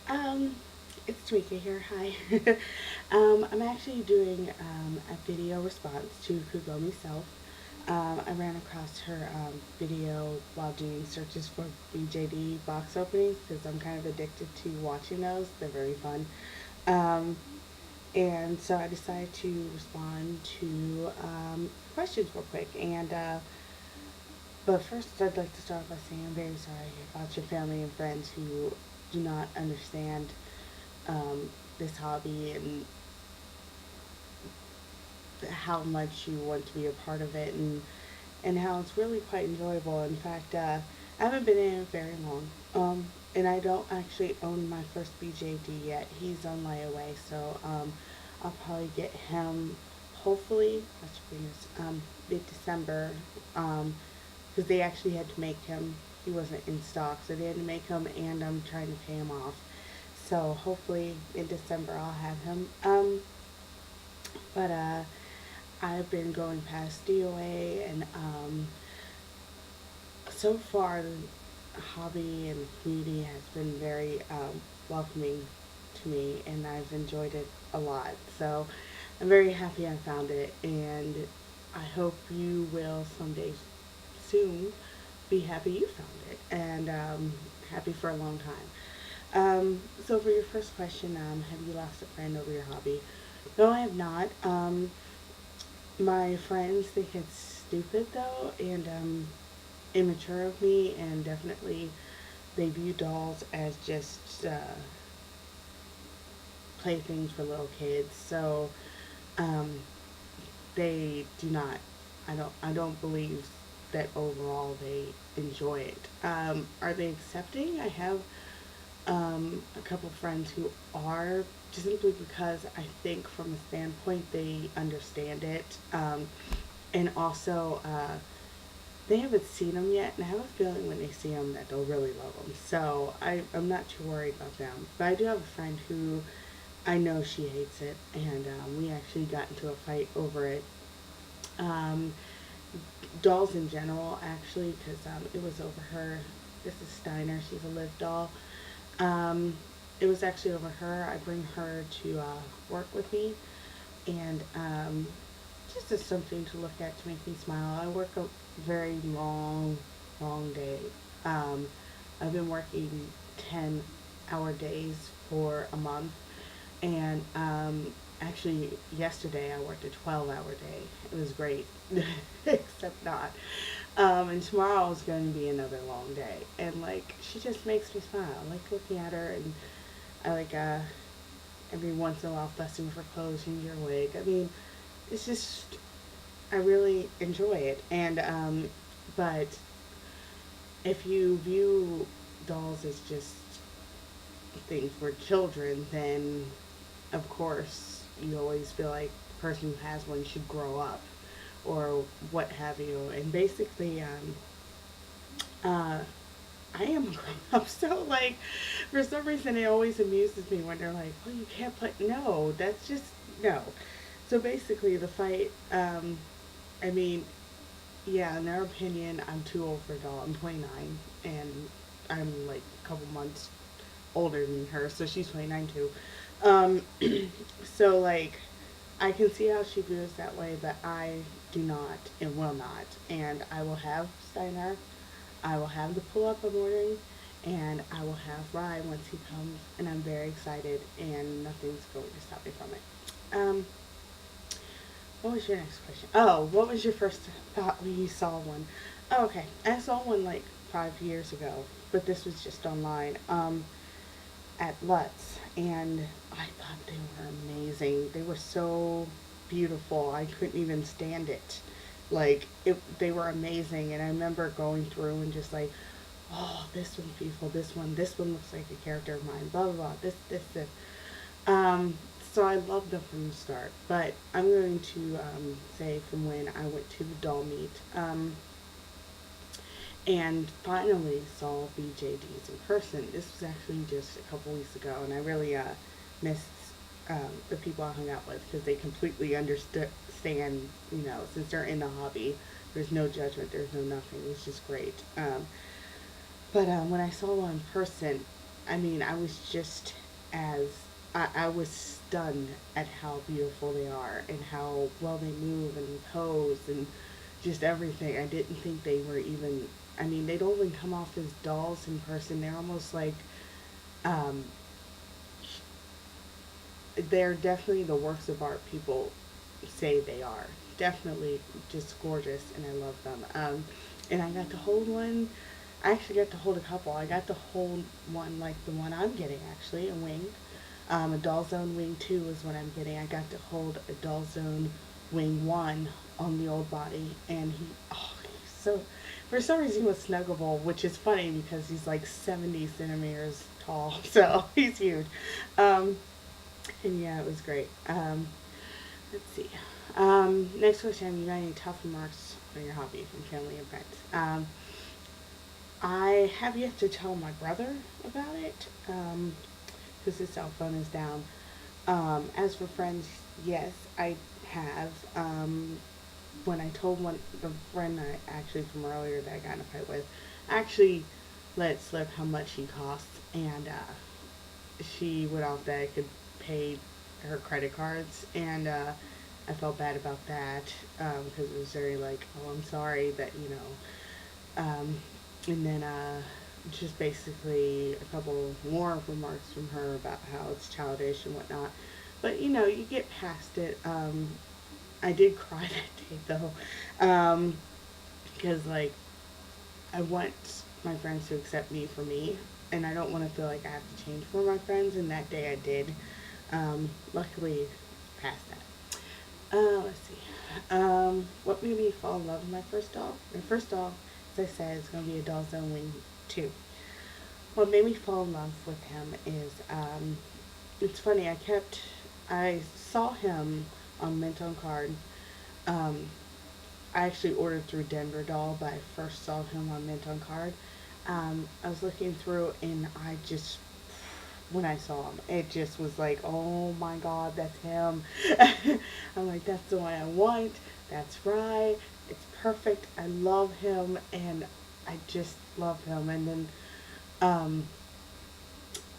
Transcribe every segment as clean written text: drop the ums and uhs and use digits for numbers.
Um, it's Tamika here. Hi. I'm actually doing a video response to KagomesSelf. I ran across her video while doing searches for BJD box openings because I'm kind of addicted to watching those. They're very fun. Um, and so I decided to respond to questions real quick. But first, I'd like to start by saying I'm very sorry about your family and friends who do not understand this hobby and how much you want to be a part of it and how it's really quite enjoyable. In fact, I haven't been in it very long. And I don't actually own my first BJD yet. He's on layaway, so I'll probably get him hopefully, mid-December, because they actually had to make him. He wasn't in stock, so they had to make him, and I'm trying to pay him off. So hopefully in December I'll have him. But I've been going past DOA, and so far the hobby and community has been very welcoming to me, and I've enjoyed it a lot. So I'm very happy I found it, and I hope you will someday soon be happy you found it, and happy for a long time. So for your first question, have you lost a friend over your hobby? No, I have not. My friends think it's stupid though, and immature of me, and definitely they view dolls as just playthings for little kids. So um, they do not. I don't believe that overall they enjoy it. Are they accepting? I have a couple friends who are, just simply because I think from a standpoint they understand it, and also they haven't seen them yet, and I have a feeling when they see them that they'll really love them. So I'm not too worried about them. But I do have a friend who I know she hates it, and we actually got into a fight over it. Um, Dolls in general, actually, because it was over her. This is Steiner. She's a live doll. Um, it was actually over her. I bring her to work with me, and just as something to look at to make me smile. I work a very long day. Um, I've been working 10-hour days for a month, and actually yesterday I worked a 12-hour day. It was great, except not. And tomorrow is going to be another long day, and like she just makes me smile. I like looking at her, and I like every once in a while fussing with her clothes, change your wig. I mean, it's just I really enjoy it, and but if you view dolls as just things for children, then of course you always feel like the person who has one should grow up or what have you. And basically, uh, I am a grown up, so like for some reason it always amuses me when they're like, "Oh, you can't play." No, that's just no. So basically, the fight. I mean, yeah, in their opinion, I'm too old for a doll. I'm 29, and I'm like a couple months older than her, so she's 29 too. Um, so like, I can see how she feels that way, but I do not and will not. And I will have Steiner. I will have the pull up I'm ordering, and I will have Rye once he comes, and I'm very excited, and nothing's going to stop me from it. What was your next question? Oh, what was your first thought when you saw one? Oh, okay, I saw one like 5 years ago, but this was just online. At Lutz, and I thought they were amazing. They were so beautiful. I couldn't even stand it. Like they were amazing, and I remember going through and just like, oh, this one's beautiful. This one looks like a character of mine. Blah blah blah. This. Um, so I loved them from the start. But I'm going to say from when I went to the doll meet. And finally saw BJDs in person. This was actually just a couple weeks ago, and I really missed the people I hung out with because they completely understand, since they're in the hobby. There's no judgment, there's no nothing. It was just great. But when I saw one in person, I mean, I was just as I was stunned at how beautiful they are and how well they move and pose and just everything. I didn't think they were even. I mean, they don't even come off as dolls in person. They're almost like um, they're definitely the works of art people say they are. Definitely just gorgeous, and I love them. And I got to hold one. I actually got to hold a couple. I got to hold one like the one I'm getting, actually, a wing. A Doll Zone Wing 2 is what I'm getting. I got to hold a Doll Zone Wing 1 on the old body, and he's so, for some reason he was snuggable, which is funny because he's like 70 centimeters tall, so he's huge. Um, and yeah, it was great. Let's see. Next question, you got any tough remarks on your hobby from family and friends? I have yet to tell my brother about it because his cell phone is down. As for friends, yes, I have. When I told the friend I actually from earlier that I got in a fight with, I actually let it slip how much he costs, and she went off that I could pay her credit cards, and I felt bad about that because it was very like, oh, I'm sorry that and then just basically a couple more remarks from her about how it's childish and whatnot. But you get past it. I did cry that day though, because like I want my friends to accept me for me, and I don't want to feel like I have to change for my friends. And that day I did. Luckily, past that. Let's see. What made me fall in love with my first dog? My first dog, as I said, is going to be a Doll Zone Wing 2. What made me fall in love with him is, it's funny, I saw him on Mint on Card. Um, I actually ordered through Denver Doll, but I first saw him on Mint on Card. I was looking through, and when I saw him, it just was like, oh my God, that's him. I'm like, that's the one I want. That's right. It's perfect. I love him, and I just love him. And then, um,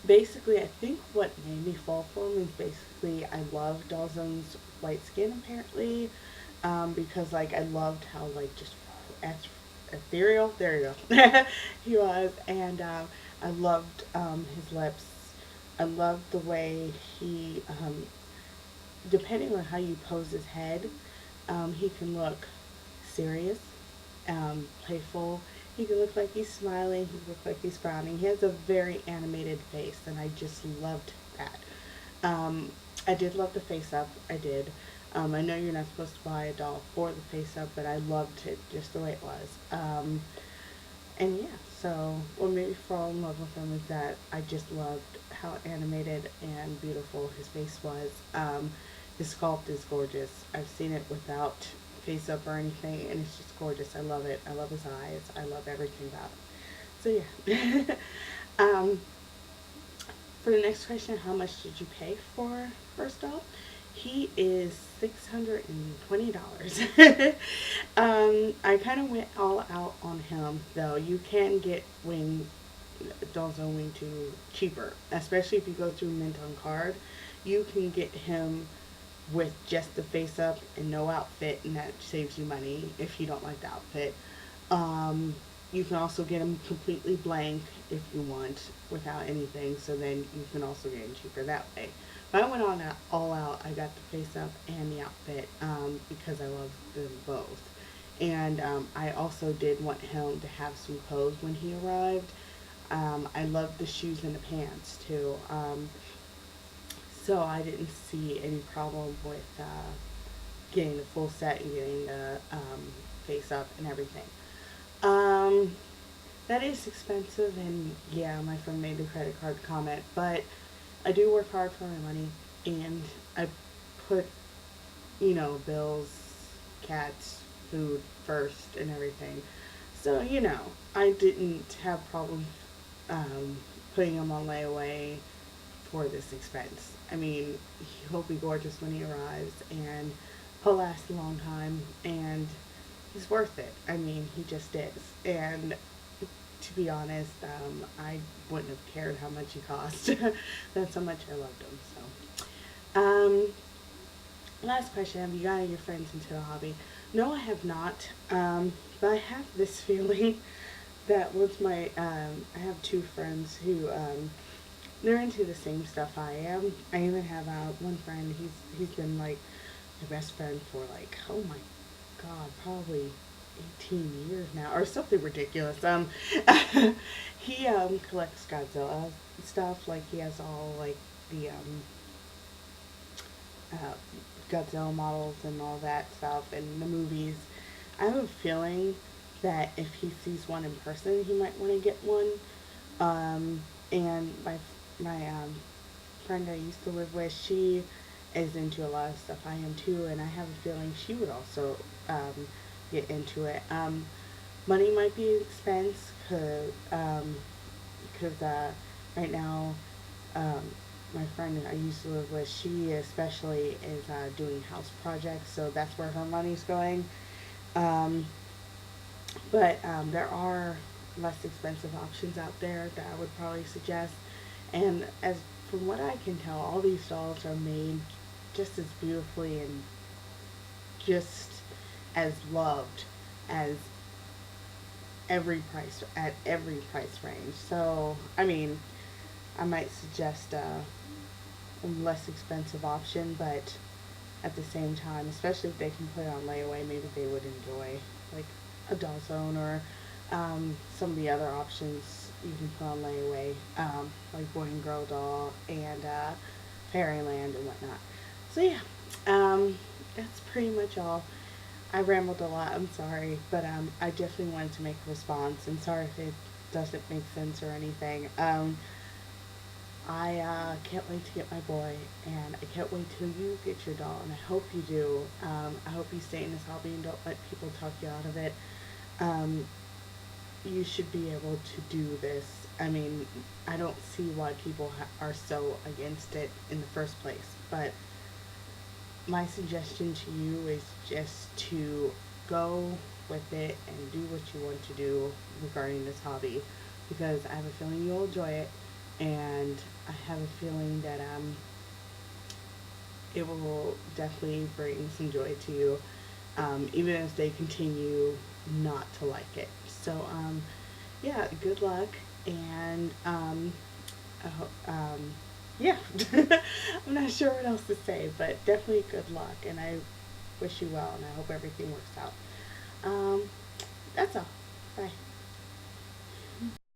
basically, I think what made me fall for him is basically I love Dawson's white skin, apparently, because like I loved how like just ethereal. There you go. He was, and I loved his lips. I loved the way depending on how you pose his head, he can look serious, playful. He can look like he's smiling. He can look like he's frowning. He has a very animated face, and I just loved that. Um, I did love the face up. I did. I know you're not supposed to buy a doll for the face up, but I loved it just the way it was. And yeah, so what made me fall in love with him is that I just loved how animated and beautiful his face was. His sculpt is gorgeous. I've seen it without face up or anything, and it's just gorgeous. I love it. I love his eyes. I love everything about it. So yeah. um, for the next question, how much did you pay for first doll? He is $620. I kind of went all out on him, though. You can get dolls on Wing 2 cheaper, especially if you go through Mint on Card. You can get him with just the face up and no outfit, and that saves you money if you don't like the outfit. You can also get them completely blank if you want, without anything, so then you can also get them cheaper that way. But I went on all out. I got the face up and the outfit because I love them both. And I also did want him to have some clothes when he arrived. I loved the shoes and the pants too. So I didn't see any problem with getting the full set and getting the face up and everything. Um, that is expensive, and yeah, my friend made the credit card comment, but I do work hard for my money, and I put, bills, cats, food first and everything. So, I didn't have problems putting them on layaway for this expense. I mean, he'll be gorgeous when he arrives, and he'll last a long time, and he's worth it. I mean, he just is. And to be honest, I wouldn't have cared how much he cost. That's how much I loved him. So, last question: have you gotten your friends into the hobby? No, I have not. But I have this feeling that with my, I have two friends who, they're into the same stuff I am. I even have one friend. He's been like my best friend for like, oh my god, probably 18 years now or something ridiculous. He collects Godzilla stuff. Like he has all like the uh, Godzilla models and all that stuff and the movies. I have a feeling that if he sees one in person, he might want to get one. And my friend I used to live with, she is into a lot of stuff I am too, and I have a feeling she would also get into it. Money might be an expense because right now um, my friend I used to live with, she especially is doing house projects, so that's where her money's going. Um, but there are less expensive options out there that I would probably suggest. And as from what I can tell, all these dolls are made just as beautifully and just as loved as every price range. So I mean, I might suggest a less expensive option, but at the same time, especially if they can put it on layaway, maybe they would enjoy like a doll zone or some of the other options you can put on layaway, like Boy and Girl Doll and Fairyland and whatnot. So yeah, that's pretty much all. I rambled a lot. I'm sorry, but I definitely wanted to make a response. And sorry if it doesn't make sense or anything. I can't wait to get my boy, and I can't wait till you get your doll, and I hope you do. I hope you stay in this hobby and don't let people talk you out of it. Um, you should be able to do this. I mean, I don't see why people are so against it in the first place, but my suggestion to you is just to go with it and do what you want to do regarding this hobby because I have a feeling you'll enjoy it and I have a feeling that it will definitely bring some joy to you even as they continue not to like it. So yeah, good luck and I yeah, I'm not sure what else to say, but definitely good luck, and I wish you well, and I hope everything works out. That's all. Bye.